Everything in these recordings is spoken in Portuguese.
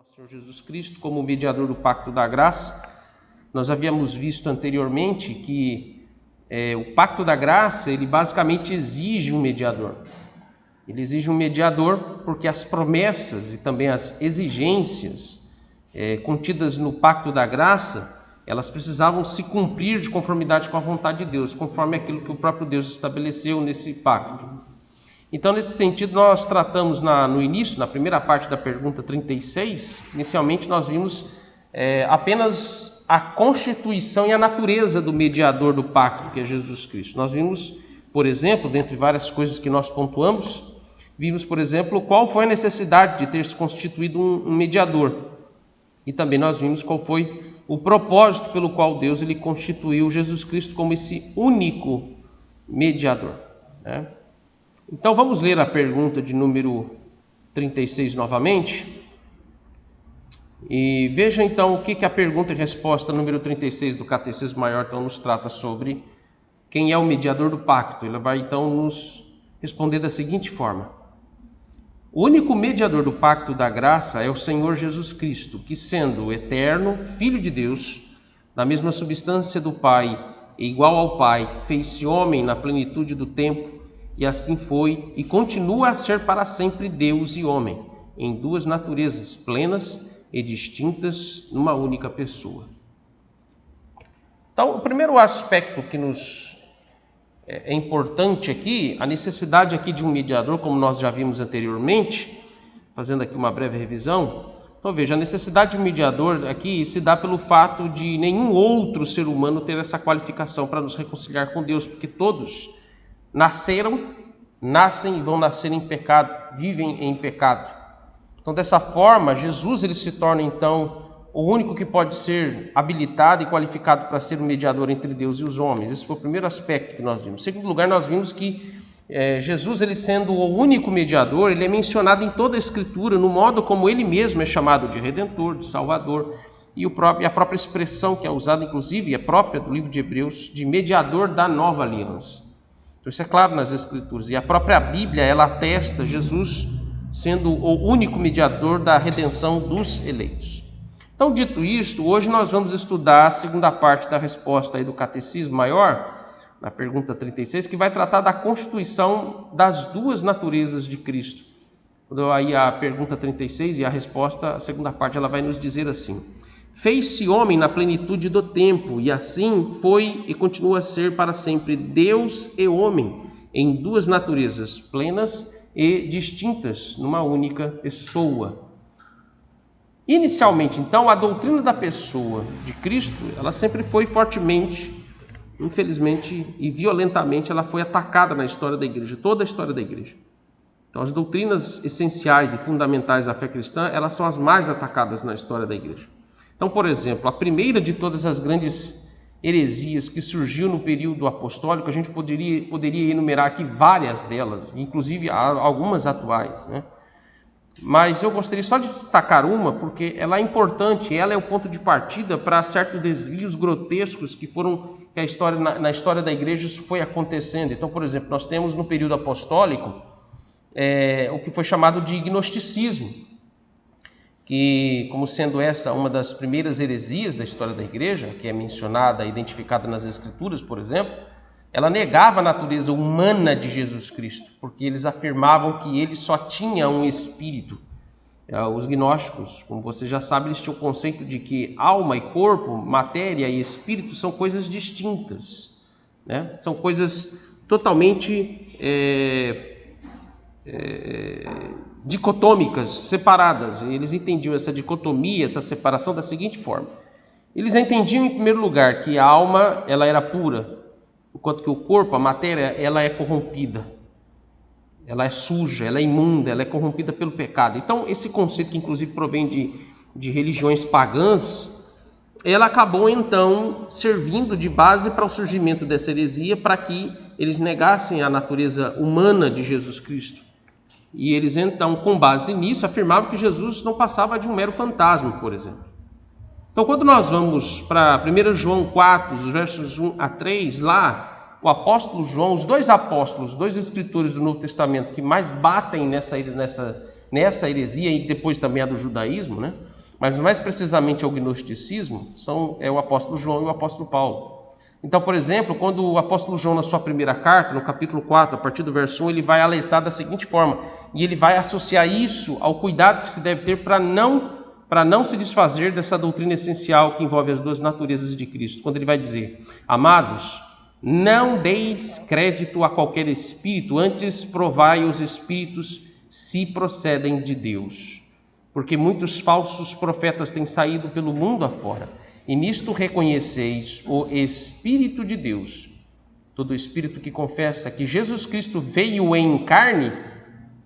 nosso Senhor Jesus Cristo como mediador do pacto da graça. Nós havíamos visto anteriormente que o pacto da graça, ele basicamente exige um mediador. Ele exige um mediador porque as promessas e também as exigências contidas no pacto da graça, elas precisavam se cumprir de conformidade com a vontade de Deus, conforme aquilo que o próprio Deus estabeleceu nesse pacto. Então, nesse sentido, nós tratamos no início, na primeira parte da pergunta 36, inicialmente nós vimos apenas a constituição e a natureza do mediador do pacto, que é Jesus Cristo. Nós vimos, por exemplo, dentre várias coisas que nós pontuamos, vimos, por exemplo, qual foi a necessidade de ter se constituído um mediador. E também nós vimos qual foi o propósito pelo qual Deus ele constituiu Jesus Cristo como esse único mediador, né? Então vamos ler a pergunta de número 36 novamente. E veja então o que a pergunta e resposta número 36 do Catecismo Maior então nos trata sobre quem é o mediador do pacto. Ele vai então nos responder da seguinte forma: o único mediador do pacto da graça é o Senhor Jesus Cristo, que sendo o eterno Filho de Deus, da mesma substância do Pai e igual ao Pai, fez-se homem na plenitude do tempo, e assim foi e continua a ser para sempre Deus e homem, em duas naturezas plenas e distintas numa única pessoa. Então, o primeiro aspecto que nos é importante aqui, a necessidade aqui de um mediador, como nós já vimos anteriormente, fazendo aqui uma breve revisão. Então veja, a necessidade de um mediador aqui se dá pelo fato de nenhum outro ser humano ter essa qualificação para nos reconciliar com Deus, porque todos nascem e vão nascer em pecado, vivem em pecado. Então dessa forma, Jesus ele se torna então o único que pode ser habilitado e qualificado para ser o mediador entre Deus e os homens. Esse foi o primeiro aspecto que nós vimos. Em segundo lugar, nós vimos que Jesus, ele sendo o único mediador, ele é mencionado em toda a Escritura, no modo como ele mesmo é chamado de Redentor, de Salvador, e a própria expressão que é usada, inclusive, é própria do livro de Hebreus, de mediador da nova aliança. Então isso é claro nas Escrituras. E a própria Bíblia, ela atesta Jesus sendo o único mediador da redenção dos eleitos. Então, dito isto, hoje nós vamos estudar a segunda parte da resposta aí do Catecismo Maior, na pergunta 36, que vai tratar da constituição das duas naturezas de Cristo. Aí a pergunta 36 e a resposta, a segunda parte, ela vai nos dizer assim: fez-se homem na plenitude do tempo, e assim foi e continua a ser para sempre Deus e homem, em duas naturezas plenas e distintas numa única pessoa. Inicialmente, então, a doutrina da pessoa de Cristo, ela sempre foi fortemente, infelizmente e violentamente, ela foi atacada na história da igreja, toda a história da igreja. Então, as doutrinas essenciais e fundamentais da fé cristã, elas são as mais atacadas na história da igreja. Então, por exemplo, a primeira de todas as grandes heresias que surgiu no período apostólico, a gente poderia enumerar aqui várias delas, inclusive algumas atuais, né? Mas eu gostaria só de destacar uma, porque ela é importante, ela é o ponto de partida para certos desvios grotescos que na história da igreja isso foi acontecendo. Então, por exemplo, nós temos no período apostólico o que foi chamado de gnosticismo, que, como sendo essa uma das primeiras heresias da história da igreja, que é mencionada, identificada nas Escrituras, por exemplo, ela negava a natureza humana de Jesus Cristo, porque eles afirmavam que ele só tinha um espírito. Os gnósticos, como você já sabe, eles tinham o conceito de que alma e corpo, matéria e espírito são coisas distintas, né? São coisas totalmente dicotômicas, separadas. E eles entendiam essa dicotomia, essa separação da seguinte forma: eles entendiam, em primeiro lugar, que a alma ela era pura, enquanto que o corpo, a matéria, ela é corrompida, ela é suja, ela é imunda, ela é corrompida pelo pecado. Então, esse conceito, que inclusive provém de religiões pagãs, ela acabou então servindo de base para o surgimento dessa heresia, para que eles negassem a natureza humana de Jesus Cristo. E eles então, com base nisso, afirmavam que Jesus não passava de um mero fantasma, por exemplo. Então, quando nós vamos para 1 João 4, os versos 1 a 3, lá, o apóstolo João, os dois apóstolos, dois escritores do Novo Testamento que mais batem nessa nessa heresia e depois também a do judaísmo, né? Mas mais precisamente ao gnosticismo, é o apóstolo João e o apóstolo Paulo. Então, por exemplo, quando o apóstolo João, na sua primeira carta, no capítulo 4, a partir do verso 1, ele vai alertar da seguinte forma, e ele vai associar isso ao cuidado que se deve ter para não se desfazer dessa doutrina essencial que envolve as duas naturezas de Cristo. Quando ele vai dizer: amados, não deis crédito a qualquer espírito, antes provai os espíritos se procedem de Deus. Porque muitos falsos profetas têm saído pelo mundo afora, e nisto reconheceis o Espírito de Deus. Todo espírito que confessa que Jesus Cristo veio em carne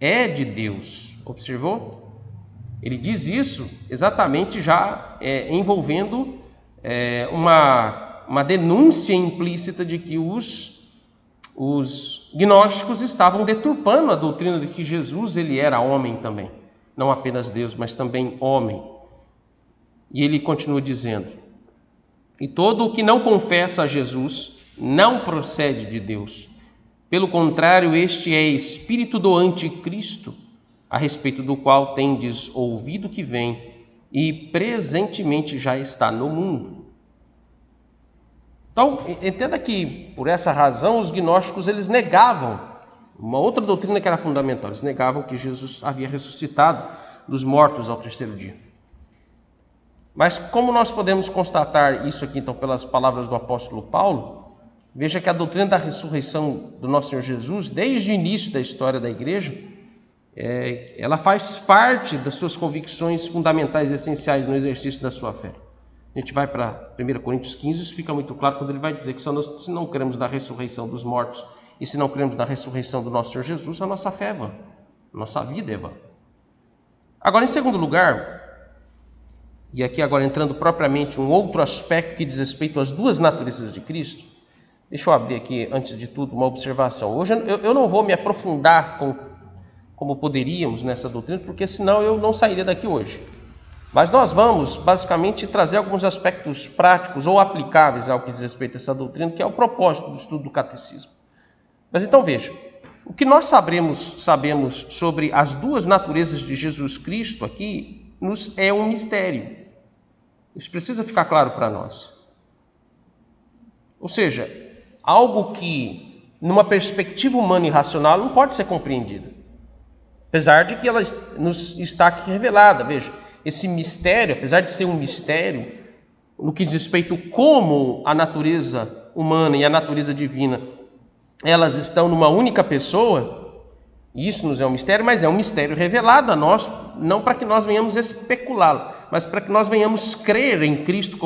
é de Deus. Observou? Ele diz isso exatamente já envolvendo uma denúncia implícita de que os gnósticos estavam deturpando a doutrina de que Jesus ele era homem também. Não apenas Deus, mas também homem. E ele continua dizendo: e todo o que não confessa a Jesus não procede de Deus. Pelo contrário, este é espírito do anticristo, a respeito do qual tendes ouvido que vem e presentemente já está no mundo. Então, entenda que, por essa razão, os gnósticos eles negavam uma outra doutrina que era fundamental. Eles negavam que Jesus havia ressuscitado dos mortos ao terceiro dia. Mas como nós podemos constatar isso aqui, então, pelas palavras do apóstolo Paulo, veja que a doutrina da ressurreição do nosso Senhor Jesus, desde o início da história da igreja, ela faz parte das suas convicções fundamentais e essenciais no exercício da sua fé. A gente vai para 1 Coríntios 15, isso fica muito claro quando ele vai dizer que se não cremos na ressurreição dos mortos e se não cremos na ressurreição do nosso Senhor Jesus, a nossa fé é vã, a nossa vida é vã. Agora, em segundo lugar, e aqui agora entrando propriamente um outro aspecto que diz respeito às duas naturezas de Cristo, deixa eu abrir aqui, antes de tudo, uma observação. Hoje eu não vou me aprofundar como poderíamos nessa doutrina, porque senão eu não sairia daqui hoje. Mas nós vamos, basicamente, trazer alguns aspectos práticos ou aplicáveis ao que diz respeito a essa doutrina, que é o propósito do estudo do catecismo. Mas então veja, o que nós sabemos sobre as duas naturezas de Jesus Cristo aqui é um mistério. Isso precisa ficar claro para nós. Ou seja, algo que, numa perspectiva humana e racional, não pode ser compreendido. Apesar de que ela nos está aqui revelada. Veja, esse mistério, apesar de ser um mistério, no que diz respeito como a natureza humana e a natureza divina, elas estão numa única pessoa, isso nos é um mistério, mas é um mistério revelado a nós, não para que nós venhamos especulá-lo, mas para que nós venhamos crer em Cristo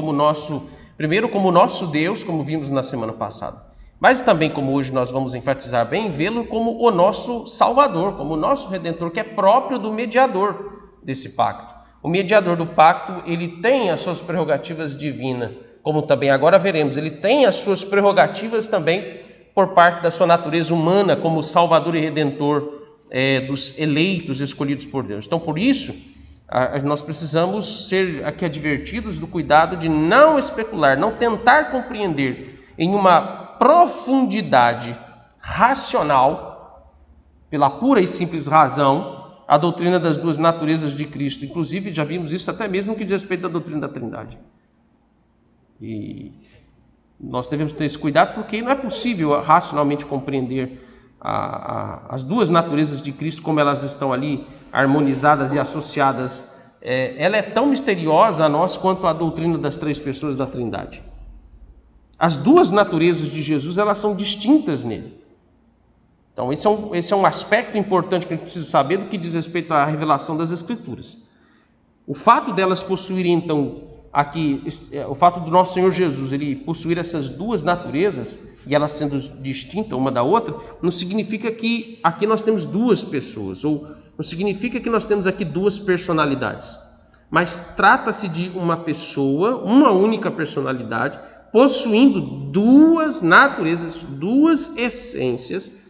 primeiro como nosso Deus, como vimos na semana passada, mas também, como hoje nós vamos enfatizar bem, vê-lo como o nosso Salvador, como o nosso Redentor, que é próprio do mediador desse pacto. O mediador do pacto, ele tem as suas prerrogativas divinas, como também agora veremos, ele tem as suas prerrogativas também por parte da sua natureza humana, como Salvador e Redentor dos eleitos escolhidos por Deus. Então, por isso, nós precisamos ser aqui advertidos do cuidado de não especular, não tentar compreender em uma profundidade racional, pela pura e simples razão, a doutrina das duas naturezas de Cristo. Inclusive, já vimos isso até mesmo no que diz respeito à doutrina da Trindade. E nós devemos ter esse cuidado porque não é possível racionalmente compreender as duas naturezas de Cristo como elas estão ali harmonizadas e associadas. Ela é tão misteriosa a nós quanto a doutrina das três pessoas da Trindade. As duas naturezas de Jesus, elas são distintas nele. Então, esse é um aspecto importante que a gente precisa saber do que diz respeito à revelação das Escrituras. O fato delas possuírem, então, aqui, o fato do nosso Senhor Jesus, ele possuir essas duas naturezas, e elas sendo distintas uma da outra, não significa que aqui nós temos duas pessoas, ou não significa que nós temos aqui duas personalidades. Mas trata-se de uma pessoa, uma única personalidade, possuindo duas naturezas, duas essências,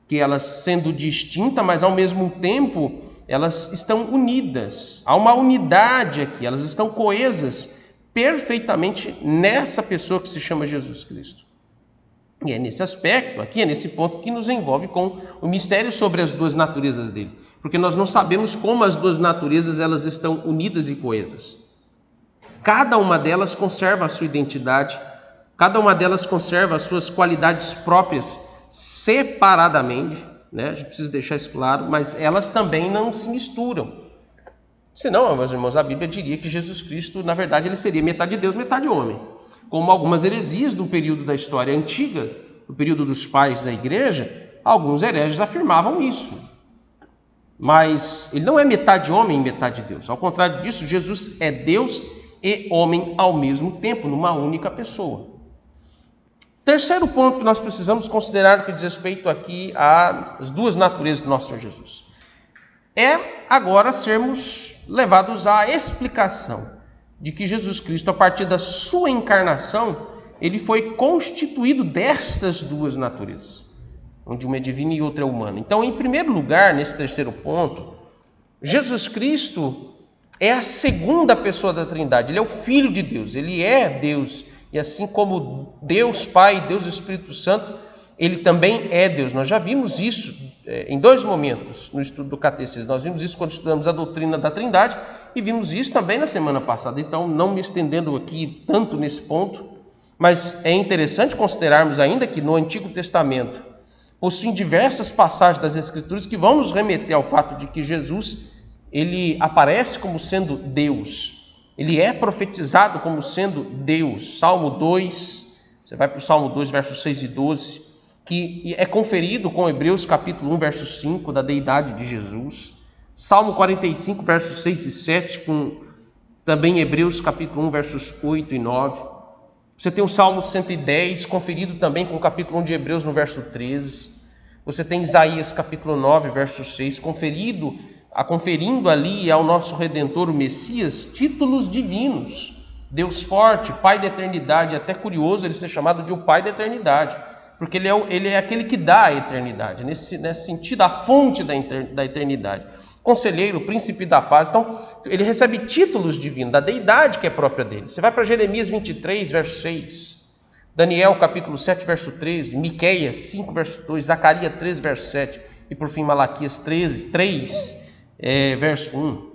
que elas sendo distintas, mas ao mesmo tempo elas estão unidas. Há uma unidade aqui, elas estão coesas perfeitamente nessa pessoa que se chama Jesus Cristo. E é nesse aspecto, aqui é nesse ponto que nos envolve com o mistério sobre as duas naturezas dele. Porque nós não sabemos como as duas naturezas elas estão unidas e coesas. Cada uma delas conserva a sua identidade, cada uma delas conserva as suas qualidades próprias separadamente, né? A gente precisa deixar isso claro, mas elas também não se misturam. Senão, meus irmãos, a Bíblia diria que Jesus Cristo, na verdade, ele seria metade Deus, metade homem. Como algumas heresias do período da história antiga, do período dos pais da igreja, alguns hereges afirmavam isso. Mas ele não é metade homem e metade Deus. Ao contrário disso, Jesus é Deus e homem ao mesmo tempo, numa única pessoa. Terceiro ponto que nós precisamos considerar no que diz respeito aqui às duas naturezas do nosso Senhor Jesus. É agora sermos levados à explicação de que Jesus Cristo, a partir da sua encarnação, ele foi constituído destas duas naturezas, onde uma é divina e outra é humana. Então, em primeiro lugar, nesse terceiro ponto, Jesus Cristo é a segunda pessoa da Trindade, ele é o Filho de Deus, ele é Deus, e assim como Deus Pai, Deus Espírito Santo, ele também é Deus. Nós já vimos isso em dois momentos no estudo do Catecismo. Nós vimos isso quando estudamos a doutrina da Trindade e vimos isso também na semana passada. Então, não me estendendo aqui tanto nesse ponto, mas é interessante considerarmos ainda que no Antigo Testamento possuem diversas passagens das Escrituras que vão nos remeter ao fato de que Jesus, ele aparece como sendo Deus. Ele é profetizado como sendo Deus. Salmo 2, você vai para o Salmo 2, versos 6 e 12, que é conferido com Hebreus capítulo 1, verso 5, da deidade de Jesus. Salmo 45, versos 6 e 7, com também Hebreus capítulo 1, versos 8 e 9. Você tem o Salmo 110, conferido também com o capítulo 1 de Hebreus, no verso 13. Você tem Isaías capítulo 9, verso 6, conferindo ali ao nosso Redentor, o Messias, títulos divinos. Deus forte, Pai da eternidade. É até curioso ele ser chamado de o Pai da eternidade, porque ele é aquele que dá a eternidade, nesse sentido, a fonte da eternidade. Conselheiro, príncipe da paz. Então, ele recebe títulos divinos, da deidade que é própria dele. Você vai para Jeremias 23, verso 6, Daniel capítulo 7, verso 13, Miqueias 5, verso 2, Zacarias 13, verso 7, e por fim Malaquias 3, verso 1,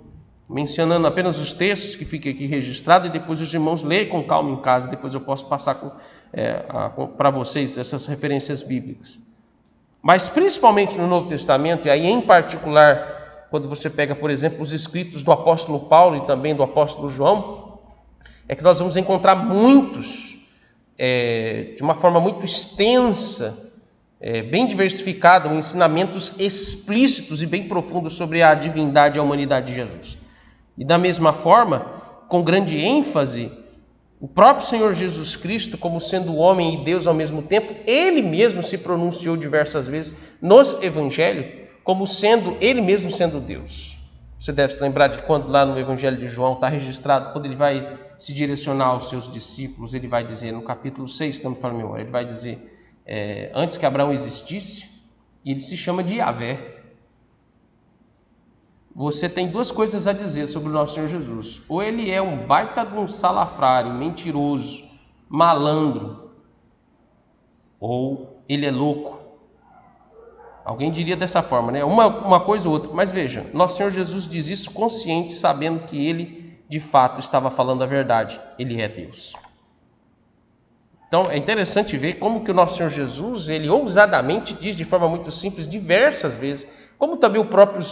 mencionando apenas os textos que fiquem aqui registrados, e depois os irmãos leem com calma em casa, depois eu posso passar para vocês essas referências bíblicas. Mas principalmente no Novo Testamento, e aí em particular quando você pega, por exemplo, os escritos do apóstolo Paulo e também do apóstolo João, é que nós vamos encontrar muitos, de uma forma muito extensa, bem diversificada, ensinamentos explícitos e bem profundos sobre a divindade e a humanidade de Jesus. E da mesma forma, com grande ênfase, o próprio Senhor Jesus Cristo, como sendo homem e Deus ao mesmo tempo, ele mesmo se pronunciou diversas vezes nos evangelhos, como sendo ele mesmo sendo Deus. Você deve se lembrar de quando lá no Evangelho de João está registrado, quando ele vai se direcionar aos seus discípulos, ele vai dizer, no capítulo 6, não me falo a memória, ele vai dizer, antes que Abraão existisse, ele se chama de Yahvé. Você tem duas coisas a dizer sobre o nosso Senhor Jesus. Ou ele é um baita de um salafrário, mentiroso, malandro, ou ele é louco. Alguém diria dessa forma, né? Uma coisa ou outra. Mas veja, nosso Senhor Jesus diz isso consciente, sabendo que ele, de fato, estava falando a verdade. Ele é Deus. Então, é interessante ver como que o nosso Senhor Jesus, ele ousadamente diz de forma muito simples, diversas vezes, como também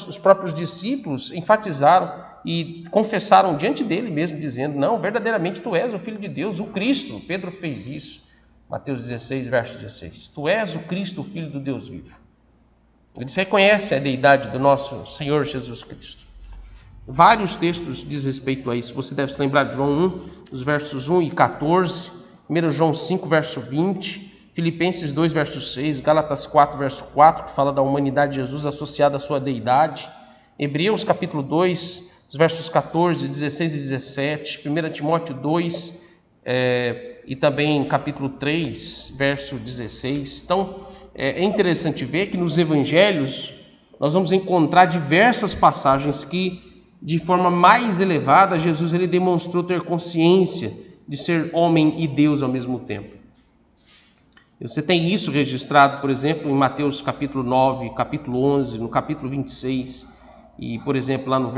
os próprios discípulos enfatizaram e confessaram diante dele mesmo, dizendo, não, verdadeiramente tu és o Filho de Deus, o Cristo. Pedro fez isso, Mateus 16, verso 16. Tu és o Cristo, o Filho do Deus vivo. Eles reconhecem a deidade do nosso Senhor Jesus Cristo. Vários textos diz respeito a isso. Você deve se lembrar de João 1, os versos 1 e 14, 1 João 5, verso 20, Filipenses 2, verso 6, Gálatas 4, verso 4, que fala da humanidade de Jesus associada à sua deidade, Hebreus capítulo 2, os versos 14, 16 e 17, 1 Timóteo 2, e também capítulo 3, verso 16. Então, é interessante ver que nos evangelhos nós vamos encontrar diversas passagens que, de forma mais elevada, Jesus ele demonstrou ter consciência de ser homem e Deus ao mesmo tempo. Você tem isso registrado, por exemplo, em Mateus capítulo 9, capítulo 11, no capítulo 26, e, por exemplo, lá no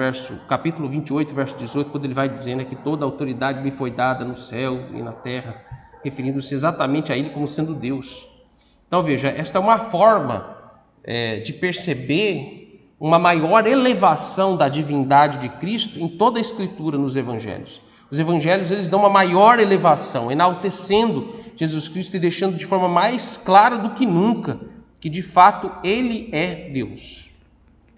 capítulo 28, verso 18, quando ele vai dizendo que toda a autoridade me foi dada no céu e na terra, referindo-se exatamente a ele como sendo Deus. Então, veja, esta é uma forma de perceber uma maior elevação da divindade de Cristo em toda a Escritura nos Evangelhos. Os Evangelhos, eles dão uma maior elevação, enaltecendo Jesus Cristo e deixando de forma mais clara do que nunca que, de fato, Ele é Deus.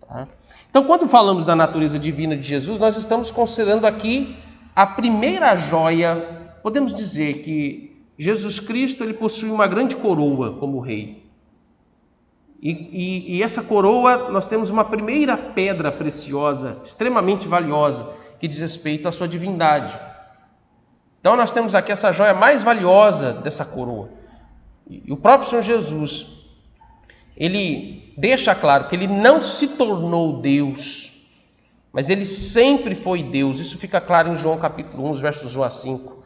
Tá? Então, quando falamos da natureza divina de Jesus, nós estamos considerando aqui a primeira joia. Podemos dizer que Jesus Cristo ele possui uma grande coroa como rei. E essa coroa, nós temos uma primeira pedra preciosa, extremamente valiosa, que diz respeito à sua divindade. Então nós temos aqui essa joia mais valiosa dessa coroa. E o próprio Senhor Jesus, ele deixa claro que ele não se tornou Deus, mas ele sempre foi Deus. Isso fica claro em João capítulo 1, versos 1 a 5.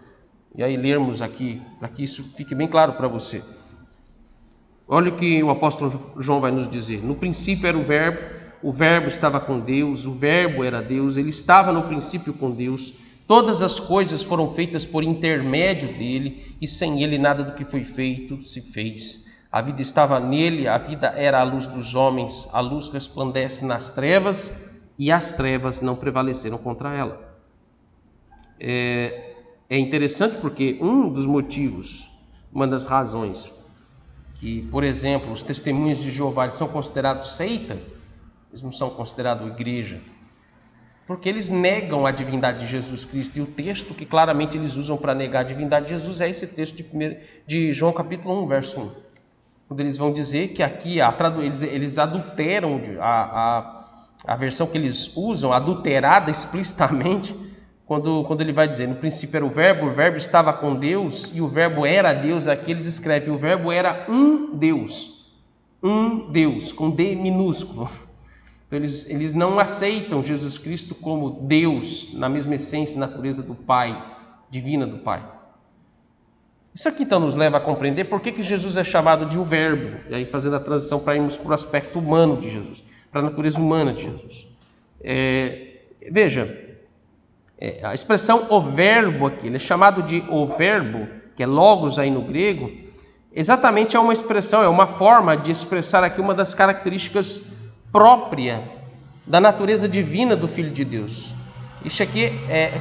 E aí lermos aqui, para que isso fique bem claro para você. Olha o que o apóstolo João vai nos dizer. No princípio era o verbo estava com Deus, o verbo era Deus, ele estava no princípio com Deus. Todas as coisas foram feitas por intermédio dele, e sem ele nada do que foi feito se fez. A vida estava nele, a vida era a luz dos homens, a luz resplandece nas trevas, e as trevas não prevaleceram contra ela. É interessante porque um dos motivos, uma das razões que, por exemplo, os testemunhos de Jeová são considerados seita, eles não são considerados igreja, porque eles negam a divindade de Jesus Cristo, e o texto que claramente eles usam para negar a divindade de Jesus é esse texto de João capítulo 1, verso 1, quando eles vão dizer que aqui eles adulteram a versão que eles usam, adulterada explicitamente, quando ele vai dizer, no princípio era o verbo estava com Deus e o verbo era Deus. Aqui eles escrevem, o verbo era um Deus, com D minúsculo. Então eles não aceitam Jesus Cristo como Deus, na mesma essência e natureza do Pai, divina do Pai. Isso aqui então nos leva a compreender por que Jesus é chamado de o verbo, e aí fazendo a transição para irmos para o aspecto humano de Jesus, para a natureza humana de Jesus. Veja, a expressão o verbo aqui, ele é chamado de o verbo, que é logos aí no grego, exatamente é uma expressão, é uma forma de expressar aqui uma das características própria da natureza divina do Filho de Deus. Isso aqui,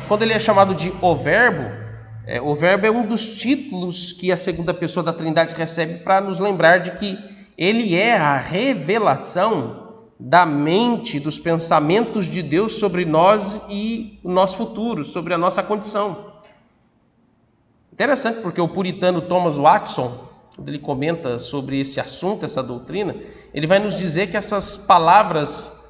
quando ele é chamado de o verbo é um dos títulos que a segunda pessoa da Trindade recebe para nos lembrar de que ele é a revelação da mente, dos pensamentos de Deus sobre nós e o nosso futuro, sobre a nossa condição. Interessante porque o puritano Thomas Watson, quando ele comenta sobre esse assunto, essa doutrina, ele vai nos dizer que essas palavras,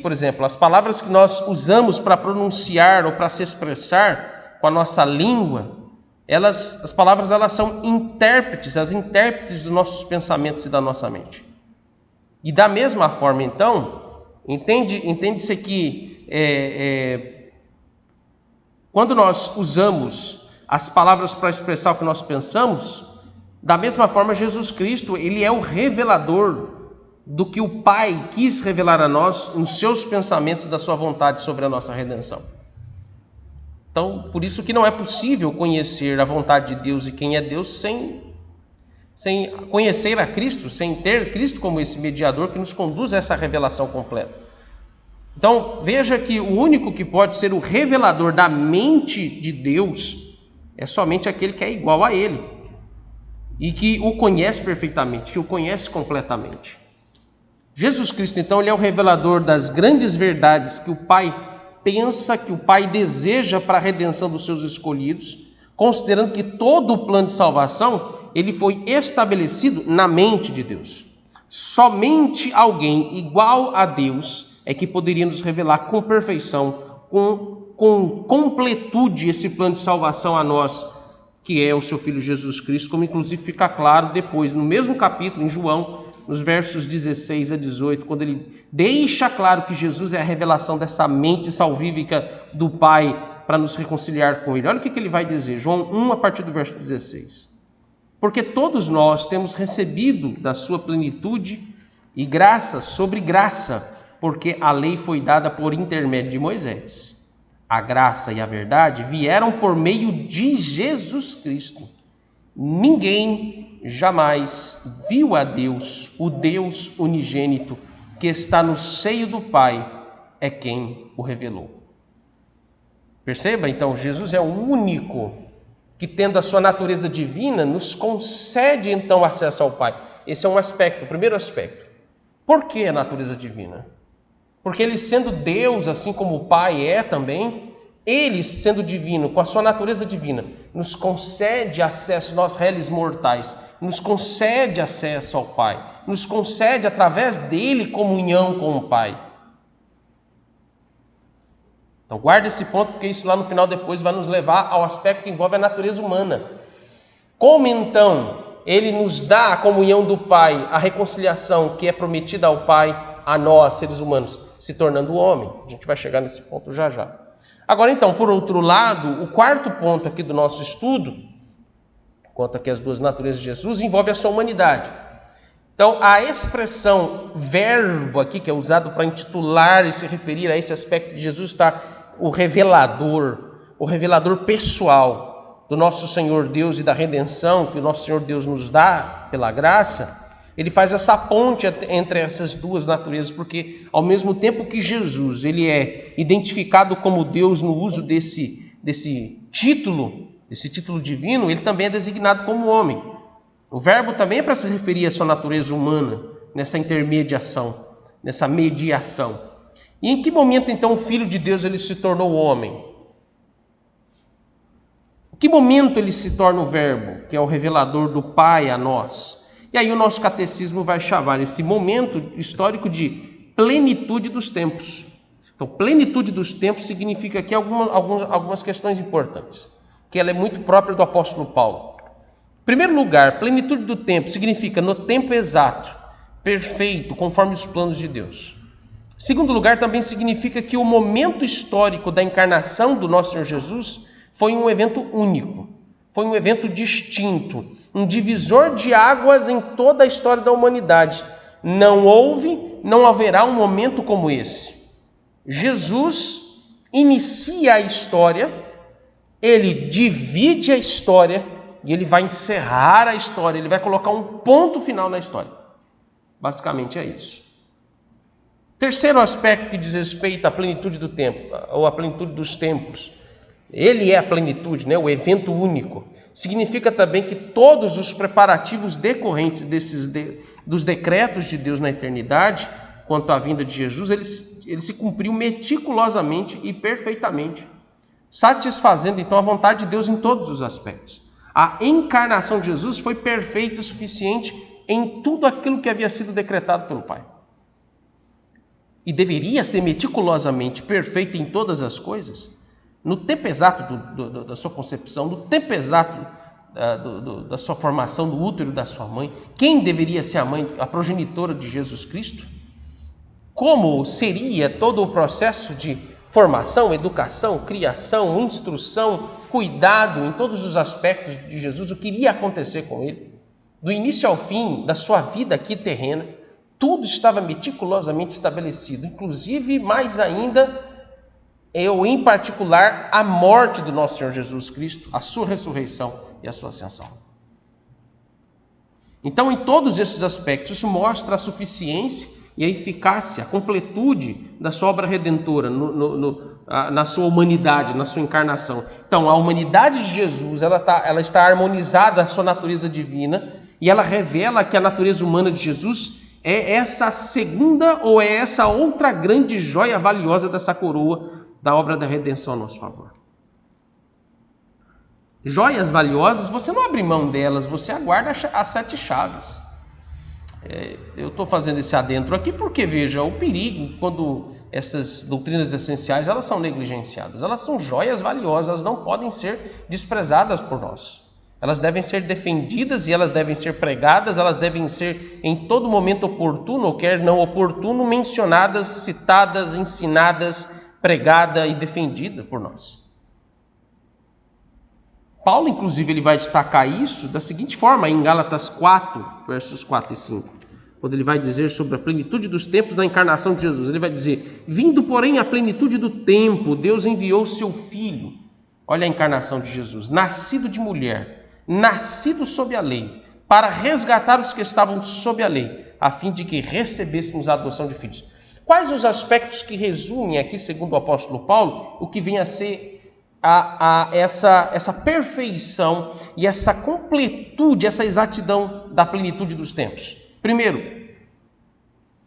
por exemplo, as palavras que nós usamos para pronunciar ou para se expressar com a nossa língua, as palavras são intérpretes, as intérpretes dos nossos pensamentos e da nossa mente. E da mesma forma, então, entende-se que quando nós usamos as palavras para expressar o que nós pensamos, da mesma forma, Jesus Cristo, ele é o revelador do que o Pai quis revelar a nós nos seus pensamentos da sua vontade sobre a nossa redenção. Então, por isso que não é possível conhecer a vontade de Deus e quem é Deus sem conhecer a Cristo, sem ter Cristo como esse mediador que nos conduz a essa revelação completa. Então, veja que o único que pode ser o revelador da mente de Deus é somente aquele que é igual a Ele e que o conhece perfeitamente, que o conhece completamente. Jesus Cristo, então, ele é o revelador das grandes verdades que o Pai pensa, que o Pai deseja para a redenção dos seus escolhidos, considerando que todo o plano de salvação ele foi estabelecido na mente de Deus. Somente alguém igual a Deus é que poderia nos revelar com perfeição, com completude esse plano de salvação a nós, que é o seu Filho Jesus Cristo, como inclusive fica claro depois, no mesmo capítulo, em João, nos versos 16 a 18, quando ele deixa claro que Jesus é a revelação dessa mente salvífica do Pai para nos reconciliar com Ele. Olha o que ele vai dizer, João 1, a partir do verso 16. Porque todos nós temos recebido da sua plenitude e graça sobre graça, porque a lei foi dada por intermédio de Moisés. A graça e a verdade vieram por meio de Jesus Cristo. Ninguém jamais viu a Deus, o Deus unigênito, que está no seio do Pai, é quem o revelou. Perceba, então, Jesus é o único que, tendo a sua natureza divina, nos concede, então, acesso ao Pai. Esse é um aspecto, o primeiro aspecto. Por que a natureza divina? Porque ele, sendo Deus, assim como o Pai é também, ele, sendo divino, com a sua natureza divina, nos concede acesso, nós réis mortais, nos concede acesso ao Pai, nos concede, através dele, comunhão com o Pai. Então guarda esse ponto, porque isso lá no final depois vai nos levar ao aspecto que envolve a natureza humana. Como então ele nos dá a comunhão do Pai, a reconciliação que é prometida ao Pai, a nós, seres humanos, se tornando homem? A gente vai chegar nesse ponto já já. Agora então, por outro lado, o quarto ponto aqui do nosso estudo, quanto aqui as duas naturezas de Jesus, envolve a sua humanidade. Então, a expressão verbo aqui, que é usado para intitular e se referir a esse aspecto de Jesus, está o revelador pessoal do nosso Senhor Deus e da redenção que o nosso Senhor Deus nos dá pela graça. Ele faz essa ponte entre essas duas naturezas, porque ao mesmo tempo que Jesus ele é identificado como Deus no uso desse título divino, ele também é designado como homem. O verbo também é para se referir à sua natureza humana, nessa intermediação, nessa mediação. E em que momento então o Filho de Deus ele se tornou homem? Em que momento ele se torna o verbo, que é o revelador do Pai a nós? E aí o nosso catecismo vai chamar esse momento histórico de plenitude dos tempos. Então, plenitude dos tempos significa aqui algumas questões importantes, que ela é muito própria do apóstolo Paulo. Em primeiro lugar, plenitude do tempo significa no tempo exato, perfeito, conforme os planos de Deus. Em segundo lugar, também significa que o momento histórico da encarnação do nosso Senhor Jesus foi um evento único, foi um evento distinto, um divisor de águas em toda a história da humanidade. Não haverá um momento como esse. Jesus inicia a história, ele divide a história e ele vai encerrar a história, ele vai colocar um ponto final na história. Basicamente é isso. Terceiro aspecto que diz respeito à plenitude do tempo, ou à plenitude dos tempos. Ele é a plenitude, o evento único. Significa também que todos os preparativos decorrentes dos decretos de Deus na eternidade, quanto à vinda de Jesus, ele se cumpriu meticulosamente e perfeitamente, satisfazendo então a vontade de Deus em todos os aspectos. A encarnação de Jesus foi perfeita o suficiente em tudo aquilo que havia sido decretado pelo Pai. E deveria ser meticulosamente perfeita em todas as coisas, no tempo exato da sua concepção, no tempo exato da sua formação no útero da sua mãe. Quem deveria ser a mãe, a progenitora de Jesus Cristo? Como seria todo o processo de formação, educação, criação, instrução, cuidado em todos os aspectos de Jesus, o que iria acontecer com ele? Do início ao fim da sua vida aqui terrena, tudo estava meticulosamente estabelecido, inclusive, mais ainda, em particular, a morte do nosso Senhor Jesus Cristo, a sua ressurreição e a sua ascensão. Então, em todos esses aspectos, isso mostra a suficiência e a eficácia, a completude da sua obra redentora na sua humanidade, na sua encarnação. Então, a humanidade de Jesus ela está harmonizada à sua natureza divina e ela revela que a natureza humana de Jesus é essa segunda ou é essa outra grande joia valiosa dessa coroa da obra da redenção a nosso favor. Joias valiosas, você não abre mão delas, você aguarda as 7 chaves. Eu estou fazendo esse adentro aqui porque, veja, o perigo quando essas doutrinas essenciais elas são negligenciadas. Elas são joias valiosas, elas não podem ser desprezadas por nós. Elas devem ser defendidas e elas devem ser pregadas, elas devem ser em todo momento oportuno ou quer não oportuno, mencionadas, citadas, ensinadas, pregada e defendida por nós. Paulo, inclusive, ele vai destacar isso da seguinte forma, em Gálatas 4, versos 4 e 5. Quando ele vai dizer sobre a plenitude dos tempos da encarnação de Jesus. Ele vai dizer: vindo, porém, a plenitude do tempo, Deus enviou seu Filho. Olha a encarnação de Jesus. Nascido de mulher, nascido sob a lei, para resgatar os que estavam sob a lei, a fim de que recebêssemos a adoção de filhos. Quais os aspectos que resumem aqui, segundo o apóstolo Paulo, o que vem a ser essa perfeição e essa completude, essa exatidão da plenitude dos tempos? Primeiro,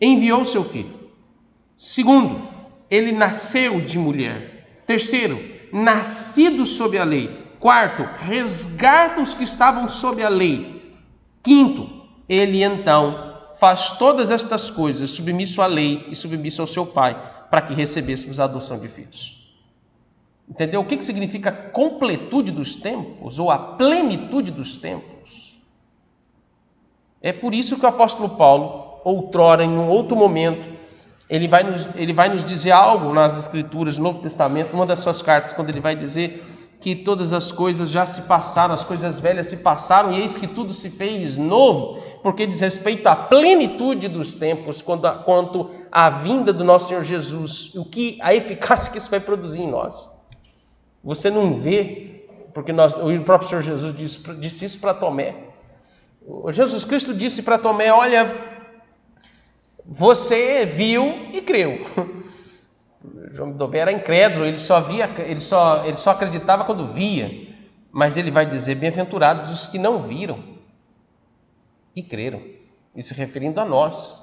enviou seu Filho. Segundo, ele nasceu de mulher. Terceiro, nascido sob a lei. Quarto, resgata os que estavam sob a lei. Quinto, ele então faz todas estas coisas submisso à lei e submisso ao seu Pai, para que recebêssemos a adoção de filhos. Entendeu? O que significa completude dos tempos, ou a plenitude dos tempos? É por isso que o apóstolo Paulo, outrora, em um outro momento, ele vai nos dizer algo nas Escrituras, no Novo Testamento, numa das suas cartas, quando ele vai dizer que todas as coisas já se passaram, as coisas velhas se passaram, e eis que tudo se fez novo, porque diz respeito à plenitude dos tempos, quanto à vinda do nosso Senhor Jesus, a eficácia que isso vai produzir em nós. Você não vê, porque o próprio Senhor Jesus disse isso para Tomé. Jesus Cristo disse para Tomé: olha, você viu e creu. João Tomé era incrédulo, ele só acreditava quando via. Mas ele vai dizer: bem-aventurados os que não viram e creram. E se referindo a nós.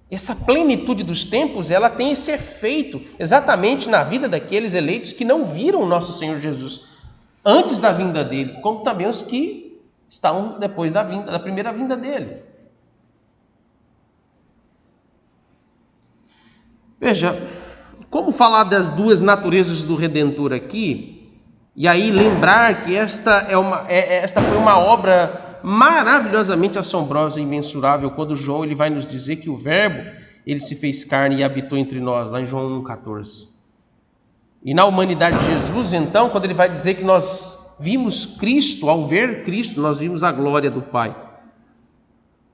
Essa plenitude dos tempos, ela tem esse efeito exatamente na vida daqueles eleitos que não viram o nosso Senhor Jesus antes da vinda dele, como também os que estão depois da primeira vinda dele. Veja, como falar das duas naturezas do Redentor aqui, e aí lembrar que esta foi uma obra maravilhosamente assombrosa e imensurável, quando João ele vai nos dizer que o Verbo ele se fez carne e habitou entre nós, lá em João 1,14. E na humanidade de Jesus, então, quando ele vai dizer que nós vimos Cristo, ao ver Cristo, nós vimos a glória do Pai.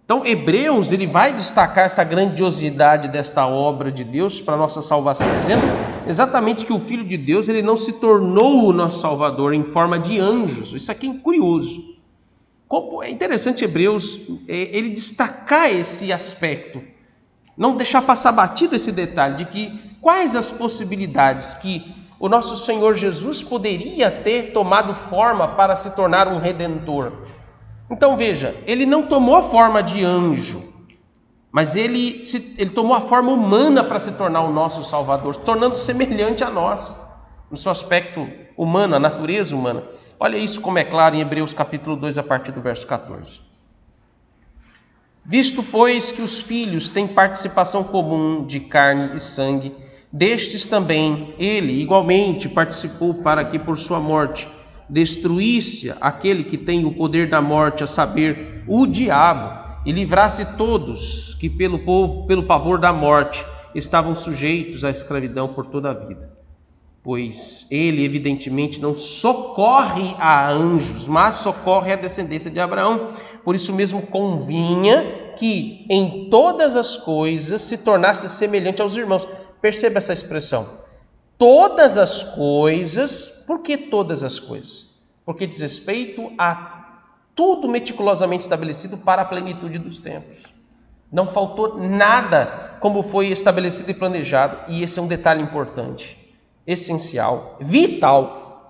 Então, Hebreus ele vai destacar essa grandiosidade desta obra de Deus para a nossa salvação, dizendo exatamente que o Filho de Deus ele não se tornou o nosso Salvador em forma de anjos. Isso aqui é curioso. É interessante Hebreus ele destacar esse aspecto, não deixar passar batido esse detalhe de que quais as possibilidades que o nosso Senhor Jesus poderia ter tomado forma para se tornar um Redentor. Então veja, ele não tomou a forma de anjo, mas ele tomou a forma humana para se tornar o nosso Salvador, tornando semelhante a nós, no seu aspecto humano, a natureza humana. Olha isso como é claro em Hebreus capítulo 2, a partir do verso 14. Visto, pois, que os filhos têm participação comum de carne e sangue, destes também ele igualmente participou, para que por sua morte destruísse aquele que tem o poder da morte, a saber, o diabo, e livrasse todos que pelo pavor da morte estavam sujeitos à escravidão por toda a vida. Pois ele evidentemente não socorre a anjos, mas socorre a descendência de Abraão. Por isso mesmo convinha que em todas as coisas se tornasse semelhante aos irmãos. Perceba essa expressão. Todas as coisas. Por que todas as coisas? Porque diz respeito a tudo meticulosamente estabelecido para a plenitude dos tempos. Não faltou nada como foi estabelecido e planejado. E esse é um detalhe importante. Essencial, vital.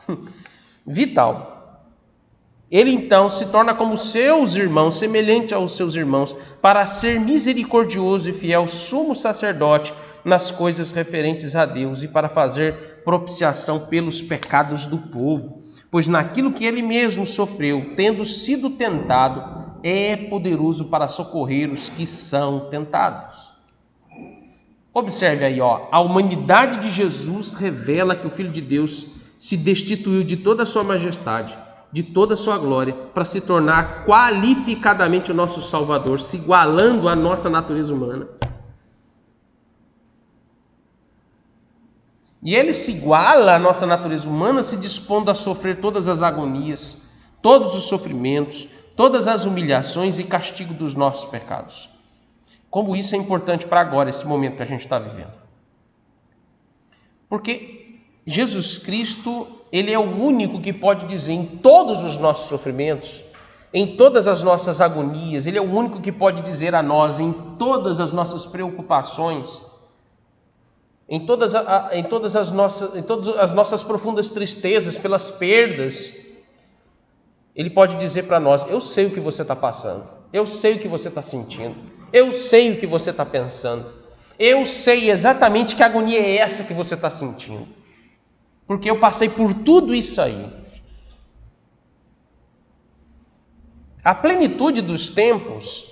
Ele então se torna como seus irmãos, semelhante aos seus irmãos, para ser misericordioso e fiel sumo sacerdote nas coisas referentes a Deus e para fazer propiciação pelos pecados do povo. Pois naquilo que ele mesmo sofreu, tendo sido tentado, é poderoso para socorrer os que são tentados. Observe aí, a humanidade de Jesus revela que o Filho de Deus se destituiu de toda a sua majestade, de toda a sua glória, para se tornar qualificadamente o nosso Salvador, se igualando à nossa natureza humana. E ele se iguala à nossa natureza humana, se dispondo a sofrer todas as agonias, todos os sofrimentos, todas as humilhações e castigo dos nossos pecados. Como isso é importante para agora, esse momento que a gente está vivendo. Porque Jesus Cristo, ele é o único que pode dizer em todos os nossos sofrimentos, em todas as nossas agonias, ele é o único que pode dizer a nós, em todas as nossas preocupações, em todas as nossas profundas tristezas, pelas perdas, ele pode dizer para nós: eu sei o que você está passando, eu sei o que você está sentindo, eu sei o que você está pensando, eu sei exatamente que agonia é essa que você está sentindo, porque eu passei por tudo isso aí. A plenitude dos tempos,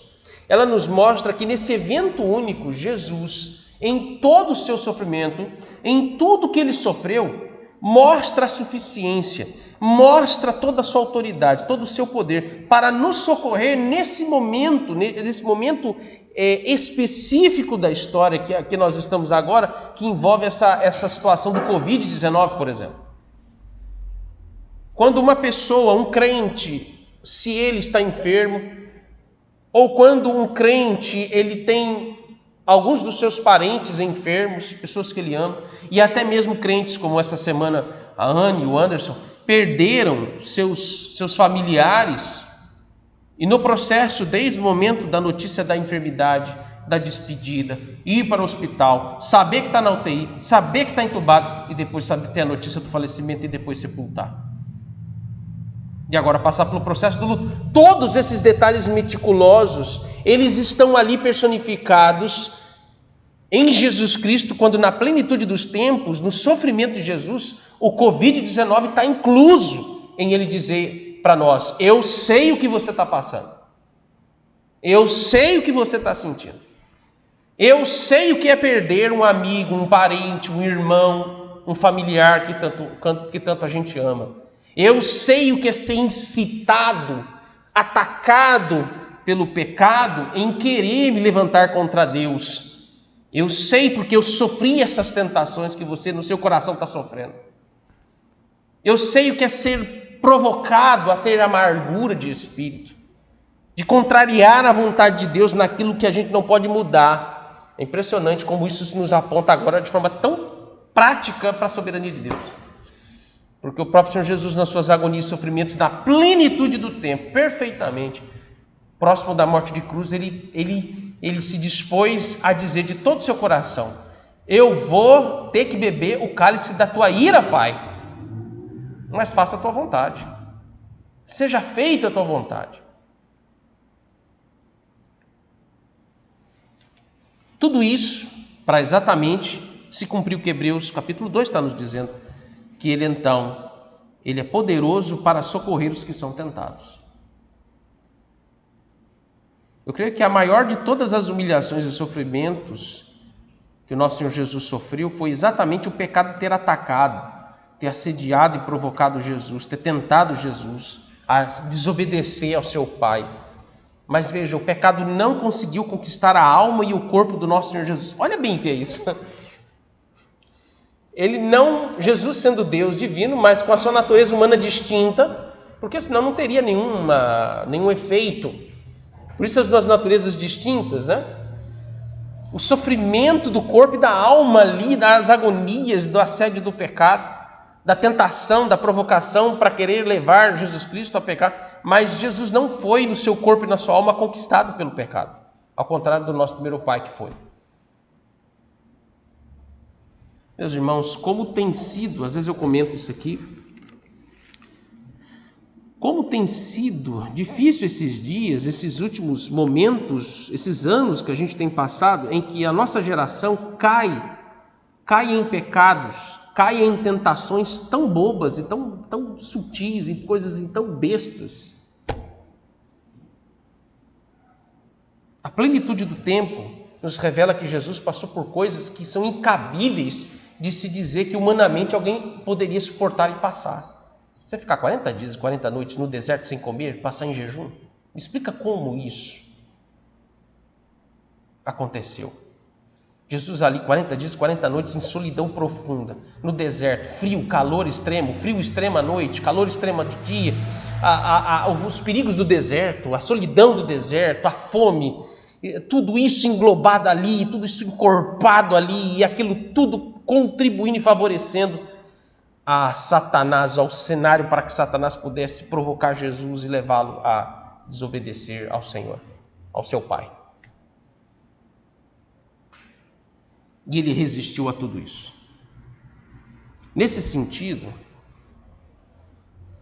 ela nos mostra que nesse evento único, Jesus, em todo o seu sofrimento, em tudo que ele sofreu, mostra a suficiência, mostra toda a sua autoridade, todo o seu poder para nos socorrer nesse momento específico da história que nós estamos agora, que envolve essa situação do Covid-19, por exemplo. Quando uma pessoa, um crente, se ele está enfermo, ou quando um crente ele tem alguns dos seus parentes enfermos, pessoas que ele ama, e até mesmo crentes como essa semana a Anne e o Anderson, perderam seus familiares, e no processo, desde o momento da notícia da enfermidade, da despedida, ir para o hospital, saber que está na UTI, saber que está entubado, e depois ter a notícia do falecimento e depois sepultar. E agora passar pelo processo do luto. Todos esses detalhes meticulosos, eles estão ali personificados em Jesus Cristo, quando na plenitude dos tempos, no sofrimento de Jesus, o Covid-19 está incluso em ele dizer para nós: eu sei o que você está passando, eu sei o que você está sentindo, eu sei o que é perder um amigo, um parente, um irmão, um familiar que tanto a gente ama. Eu sei o que é ser incitado, atacado pelo pecado em querer me levantar contra Deus. Eu sei porque eu sofri essas tentações que você no seu coração está sofrendo. Eu sei o que é ser provocado a ter amargura de espírito, de contrariar a vontade de Deus naquilo que a gente não pode mudar. É impressionante como isso nos aponta agora de forma tão prática para a soberania de Deus. Porque o próprio Senhor Jesus, nas suas agonias e sofrimentos, na plenitude do tempo, perfeitamente, próximo da morte de cruz, ele se dispôs a dizer de todo o seu coração: eu vou ter que beber o cálice da tua ira, Pai, mas faça a tua vontade, seja feita a tua vontade. Tudo isso para exatamente se cumprir o que Hebreus capítulo 2 está nos dizendo, que ele é poderoso para socorrer os que são tentados. Eu creio que a maior de todas as humilhações e sofrimentos que o nosso Senhor Jesus sofreu foi exatamente o pecado ter atacado, ter assediado e provocado Jesus, ter tentado Jesus a desobedecer ao seu Pai. Mas veja, o pecado não conseguiu conquistar a alma e o corpo do nosso Senhor Jesus. Olha bem o que é isso. Jesus sendo Deus divino, mas com a sua natureza humana distinta, porque senão não teria nenhum efeito. Por isso as duas naturezas distintas, né? O sofrimento do corpo e da alma ali, das agonias, do assédio do pecado, da tentação, da provocação para querer levar Jesus Cristo a pecar. Mas Jesus não foi no seu corpo e na sua alma conquistado pelo pecado, ao contrário do nosso primeiro pai que foi. Meus irmãos, como tem sido, às vezes eu comento isso aqui, como tem sido difícil esses dias, esses últimos momentos, esses anos que a gente tem passado, em que a nossa geração cai em pecados, cai em tentações tão bobas e tão sutis, em coisas tão bestas. A plenitude do tempo nos revela que Jesus passou por coisas que são incabíveis de se dizer que humanamente alguém poderia suportar e passar. Você ficar 40 dias e 40 noites no deserto sem comer, passar em jejum? Me explica como isso aconteceu. Jesus ali 40 dias, 40 noites em solidão profunda, no deserto, frio, calor extremo, frio extremo à noite, calor extremo de dia, os perigos do deserto, a solidão do deserto, a fome, tudo isso englobado ali, tudo isso encorpado ali, e aquilo tudo contribuindo e favorecendo a Satanás, ao cenário para que Satanás pudesse provocar Jesus e levá-lo a desobedecer ao Senhor, ao seu Pai. E ele resistiu a tudo isso. Nesse sentido,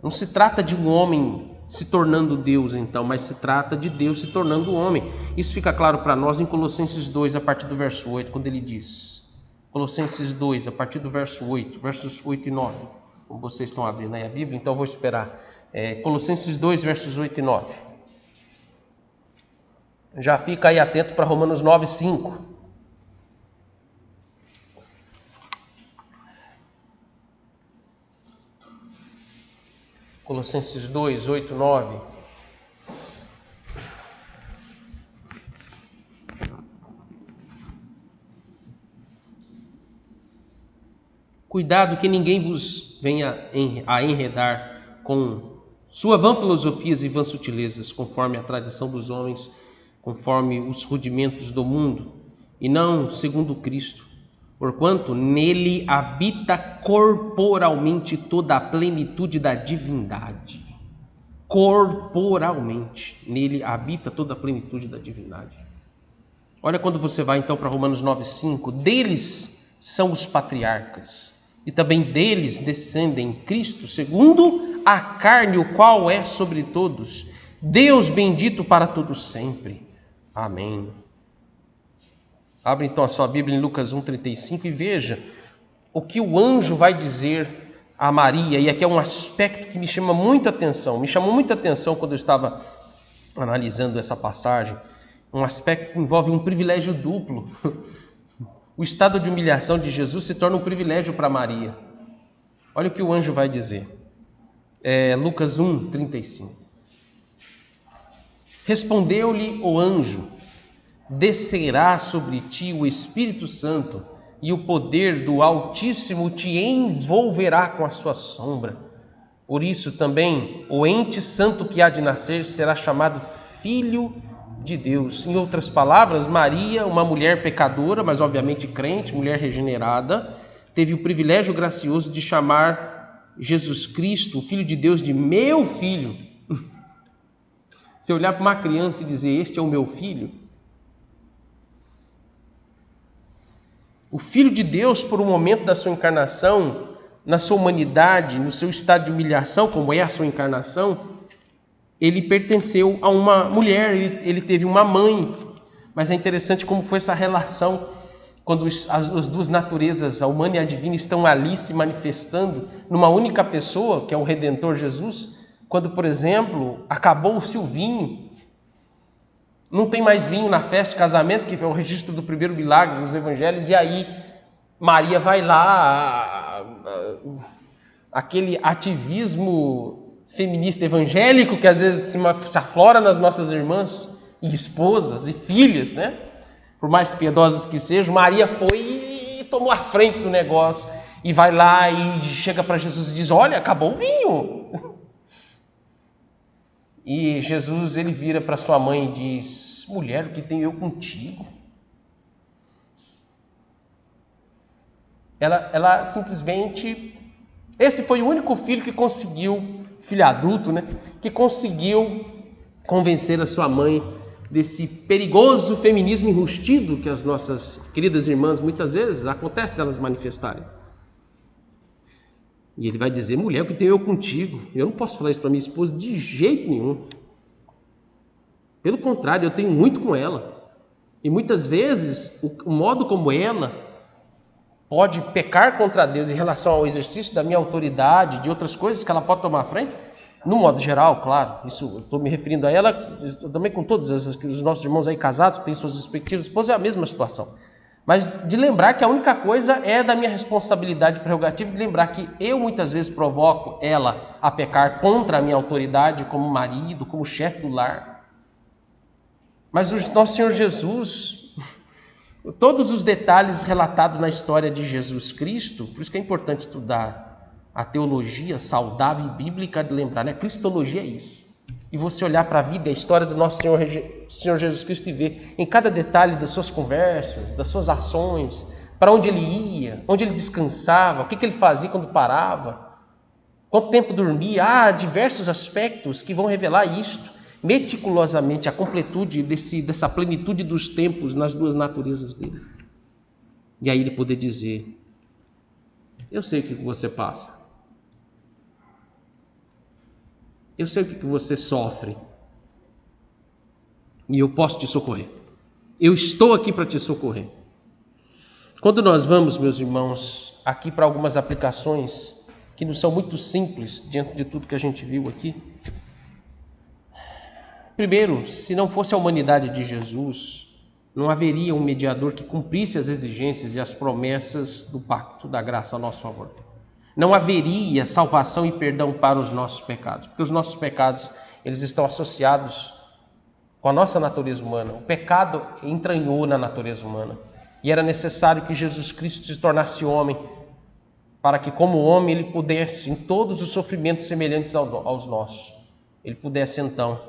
não se trata de um homem se tornando Deus, então, mas se trata de Deus se tornando homem. Isso fica claro para nós em Colossenses 2, a partir do verso 8, quando ele diz, Colossenses 2, a partir do verso 8, versos 8 e 9, como vocês estão abrindo aí a Bíblia, então eu vou esperar. Colossenses 2, versos 8 e 9. Já fica aí atento para Romanos 9, 5. Colossenses 2, 8, 9. Cuidado que ninguém vos venha a enredar com sua vã filosofias e vãs sutilezas, conforme a tradição dos homens, conforme os rudimentos do mundo, e não segundo Cristo. Porquanto nele habita corporalmente toda a plenitude da divindade. Corporalmente, nele habita toda a plenitude da divindade. Olha quando você vai então para Romanos 9,5. Deles são os patriarcas, e também deles descendem Cristo, segundo a carne, o qual é sobre todos, Deus bendito para todos sempre. Amém. Abre então a sua Bíblia em Lucas 1,35 e veja o que o anjo vai dizer a Maria. E aqui é um aspecto que me chama muita atenção. Me chamou muita atenção quando eu estava analisando essa passagem. Um aspecto que envolve um privilégio duplo. O estado de humilhação de Jesus se torna um privilégio para Maria. Olha o que o anjo vai dizer. Lucas 1,35. Respondeu-lhe o anjo: descerá sobre ti o Espírito Santo, e o poder do Altíssimo te envolverá com a sua sombra. Por isso também o ente santo que há de nascer será chamado Filho de Deus. Em outras palavras, Maria, uma mulher pecadora, mas obviamente crente, mulher regenerada, teve o privilégio gracioso de chamar Jesus Cristo, o Filho de Deus, de meu filho. Se olhar para uma criança e dizer, este é o meu filho, o Filho de Deus, por um momento da sua encarnação, na sua humanidade, no seu estado de humilhação, como é a sua encarnação, ele pertenceu a uma mulher, ele teve uma mãe. Mas é interessante como foi essa relação, quando as duas naturezas, a humana e a divina, estão ali se manifestando numa única pessoa, que é o Redentor Jesus. Quando, por exemplo, acabou-se o vinho, não tem mais vinho na festa de casamento, que foi o registro do primeiro milagre dos evangelhos, e aí Maria vai lá, aquele ativismo feminista evangélico que às vezes se aflora nas nossas irmãs e esposas e filhas, né? Por mais piedosas que sejam, Maria foi e tomou a frente do negócio e vai lá e chega para Jesus e diz, olha, acabou o vinho. E Jesus, ele vira para sua mãe e diz, mulher, o que tenho eu contigo? Ela simplesmente, esse foi o único filho que conseguiu, filho adulto, né? Que conseguiu convencer a sua mãe desse perigoso feminismo enrustido que as nossas queridas irmãs, muitas vezes, acontece delas manifestarem. E ele vai dizer, mulher, o que tenho eu contigo? Eu não posso falar isso para minha esposa de jeito nenhum. Pelo contrário, eu tenho muito com ela. E muitas vezes, o modo como ela pode pecar contra Deus em relação ao exercício da minha autoridade, de outras coisas que ela pode tomar à frente, no modo geral, claro, isso eu estou me referindo a ela, também com todos os nossos irmãos aí casados, que têm suas respectivas esposas, é a mesma situação. Mas de lembrar que a única coisa é da minha responsabilidade prerrogativa, de lembrar que eu muitas vezes provoco ela a pecar contra a minha autoridade como marido, como chefe do lar. Mas o nosso Senhor Jesus, todos os detalhes relatados na história de Jesus Cristo. Por isso que é importante estudar a teologia saudável e bíblica, de lembrar, né? Cristologia é isso. E você olhar para a vida e a história do nosso Senhor Jesus Cristo e ver em cada detalhe das suas conversas, das suas ações, para onde ele ia, onde ele descansava, o que ele fazia quando parava, quanto tempo dormia. Há diversos aspectos que vão revelar isto meticulosamente, a completude dessa plenitude dos tempos nas duas naturezas dele. E aí ele poder dizer: eu sei o que você passa, eu sei o que você sofre, e eu posso te socorrer, eu estou aqui para te socorrer. Quando nós vamos, meus irmãos, aqui para algumas aplicações que não são muito simples diante de tudo que a gente viu aqui. Primeiro, se não fosse a humanidade de Jesus, não haveria um mediador que cumprisse as exigências e as promessas do pacto da graça a nosso favor. Não haveria salvação e perdão para os nossos pecados, porque os nossos pecados, eles estão associados com a nossa natureza humana. O pecado entranhou na natureza humana e era necessário que Jesus Cristo se tornasse homem, para que como homem ele pudesse, em todos os sofrimentos semelhantes aos nossos, ele pudesse então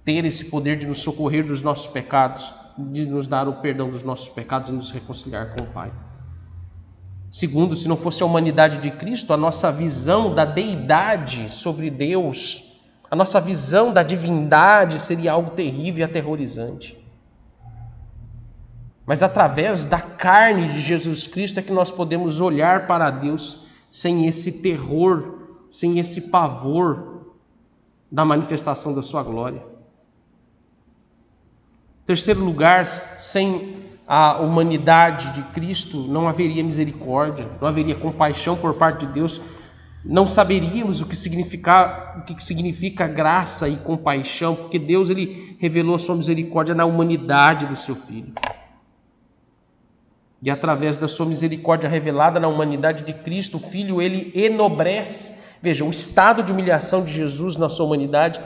ter esse poder de nos socorrer dos nossos pecados, de nos dar o perdão dos nossos pecados e nos reconciliar com o Pai. Segundo, se não fosse a humanidade de Cristo, a nossa visão da deidade sobre Deus, a nossa visão da divindade seria algo terrível e aterrorizante. Mas através da carne de Jesus Cristo é que nós podemos olhar para Deus sem esse terror, sem esse pavor da manifestação da sua glória. Terceiro lugar, sem a humanidade de Cristo não haveria misericórdia, não haveria compaixão por parte de Deus, não saberíamos o que significa graça e compaixão, porque Deus ele revelou a sua misericórdia na humanidade do seu Filho. E através da sua misericórdia revelada na humanidade de Cristo, o Filho ele enobrece. Veja, o estado de humilhação de Jesus na sua humanidade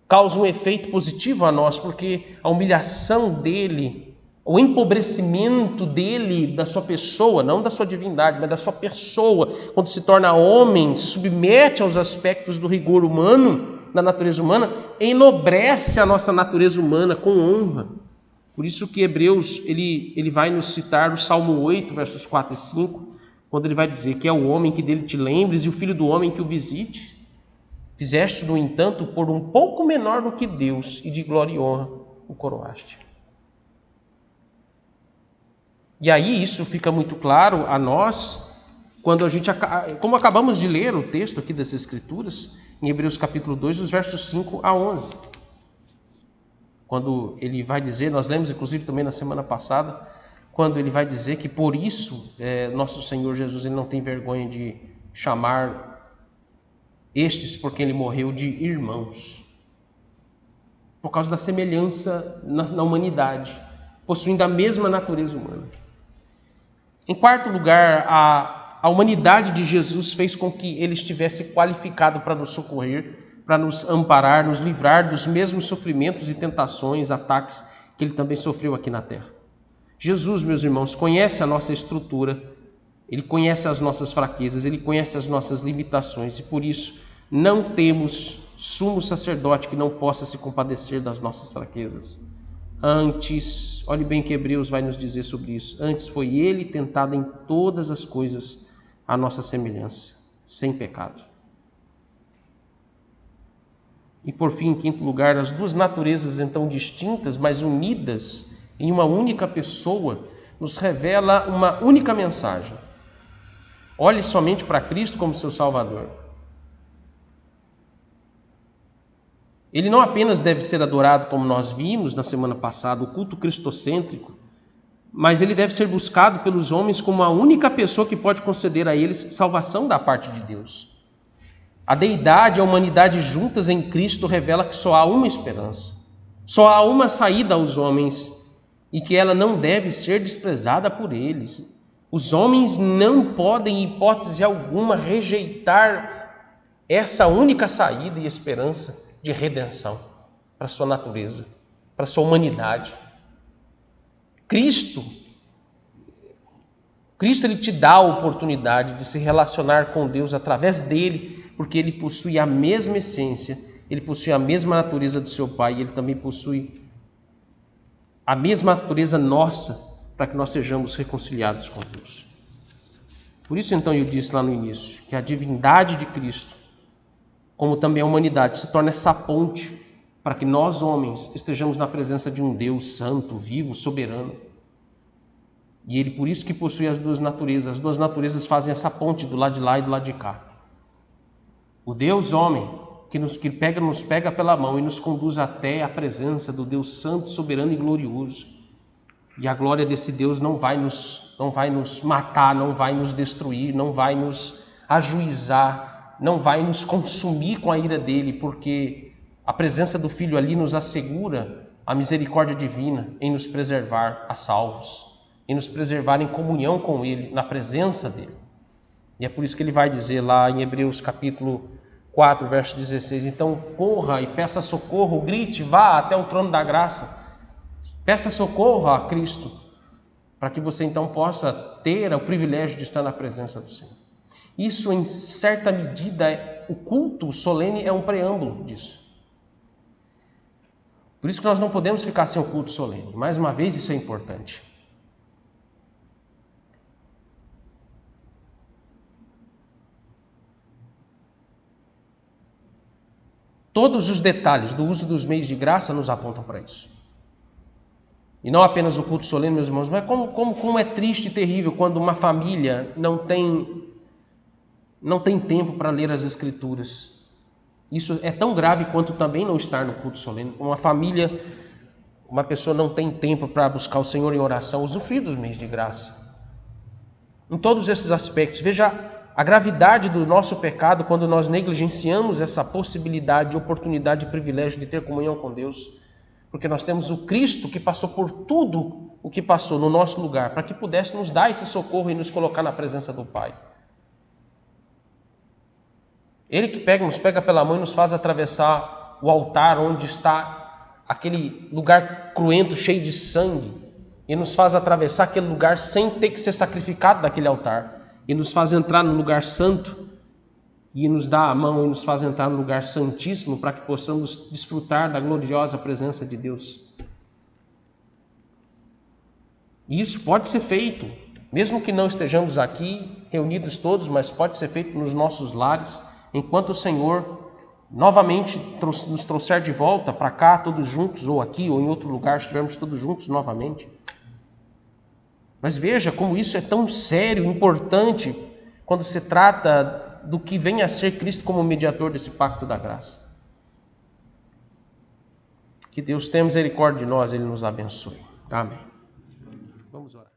causa um efeito positivo a nós, porque a humilhação dele, o empobrecimento dele, da sua pessoa, não da sua divindade, mas da sua pessoa, quando se torna homem, se submete aos aspectos do rigor humano, da natureza humana, enobrece a nossa natureza humana com honra. Por isso que Hebreus ele vai nos citar o Salmo 8, versos 4 e 5, quando ele vai dizer que é o homem que dele te lembres e o filho do homem que o visite. Fizeste, no entanto, por um pouco menor do que Deus, e de glória e honra o coroaste. E aí isso fica muito claro a nós, quando como acabamos de ler o texto aqui das Escrituras, em Hebreus capítulo 2, os versos 5 a 11. Quando ele vai dizer, nós lemos inclusive também na semana passada, quando ele vai dizer que por isso nosso Senhor Jesus ele não tem vergonha de chamar estes por quem ele morreu de irmãos, por causa da semelhança na humanidade, possuindo a mesma natureza humana. Em quarto lugar, a humanidade de Jesus fez com que ele estivesse qualificado para nos socorrer, para nos amparar, nos livrar dos mesmos sofrimentos e tentações, ataques que ele também sofreu aqui na terra. Jesus, meus irmãos, conhece a nossa estrutura, ele conhece as nossas fraquezas, ele conhece as nossas limitações e por isso não temos sumo sacerdote que não possa se compadecer das nossas fraquezas. Antes, olhe bem que Hebreus vai nos dizer sobre isso, antes foi ele tentado em todas as coisas à nossa semelhança, sem pecado. E por fim, em quinto lugar, as duas naturezas então distintas, mas unidas em uma única pessoa, nos revela uma única mensagem. Olhe somente para Cristo como seu Salvador. Ele não apenas deve ser adorado, como nós vimos na semana passada, o culto cristocêntrico, mas ele deve ser buscado pelos homens como a única pessoa que pode conceder a eles salvação da parte de Deus. A deidade e a humanidade juntas em Cristo revela que só há uma esperança, só há uma saída aos homens e que ela não deve ser desprezada por eles. Os homens não podem, em hipótese alguma, rejeitar essa única saída e esperança de redenção para a sua natureza, para a sua humanidade. Cristo ele te dá a oportunidade de se relacionar com Deus através dele, porque ele possui a mesma essência, ele possui a mesma natureza do seu Pai, e ele também possui a mesma natureza nossa, para que nós sejamos reconciliados com Deus. Por isso então eu disse lá no início, que a divindade de Cristo, como também a humanidade, se torna essa ponte para que nós homens estejamos na presença de um Deus santo, vivo, soberano. E ele por isso que possui as duas naturezas. As duas naturezas fazem essa ponte do lado de lá e do lado de cá. O Deus homem que nos pega pela mão e nos conduz até a presença do Deus santo, soberano e glorioso. E a glória desse Deus não vai nos matar, não vai nos destruir, não vai nos ajuizar, não vai nos consumir com a ira dele, porque a presença do Filho ali nos assegura a misericórdia divina em nos preservar a salvos, em nos preservar em comunhão com ele, na presença dele. E é por isso que ele vai dizer lá em Hebreus capítulo 4, verso 16, então corra e peça socorro, grite, vá até o trono da graça, peça socorro a Cristo, para que você então possa ter o privilégio de estar na presença do Senhor. Isso, em certa medida, o culto solene é um preâmbulo disso. Por isso que nós não podemos ficar sem o culto solene. Mais uma vez, isso é importante. Todos os detalhes do uso dos meios de graça nos apontam para isso. E não apenas o culto solene, meus irmãos, mas como é triste e terrível quando uma família não tem tempo para ler as Escrituras. Isso é tão grave quanto também não estar no culto solene. Uma pessoa não tem tempo para buscar o Senhor em oração, usufruir dos meios de graça. Em todos esses aspectos, veja a gravidade do nosso pecado quando nós negligenciamos essa possibilidade, oportunidade e privilégio de ter comunhão com Deus. Porque nós temos o Cristo que passou por tudo o que passou no nosso lugar, para que pudesse nos dar esse socorro e nos colocar na presença do Pai. Ele que nos pega pela mão e nos faz atravessar o altar onde está aquele lugar cruento, cheio de sangue, e nos faz atravessar aquele lugar sem ter que ser sacrificado daquele altar, e nos faz entrar no lugar santo, e nos dá a mão e nos faz entrar no lugar santíssimo para que possamos desfrutar da gloriosa presença de Deus. E isso pode ser feito, mesmo que não estejamos aqui reunidos todos, mas pode ser feito nos nossos lares, enquanto o Senhor novamente nos trouxer de volta para cá, todos juntos, ou aqui, ou em outro lugar, estivermos todos juntos novamente. Mas veja como isso é tão sério, importante, quando se trata do que vem a ser Cristo como mediador desse pacto da graça. Que Deus tenha misericórdia de nós, Ele nos abençoe. Amém. Vamos orar.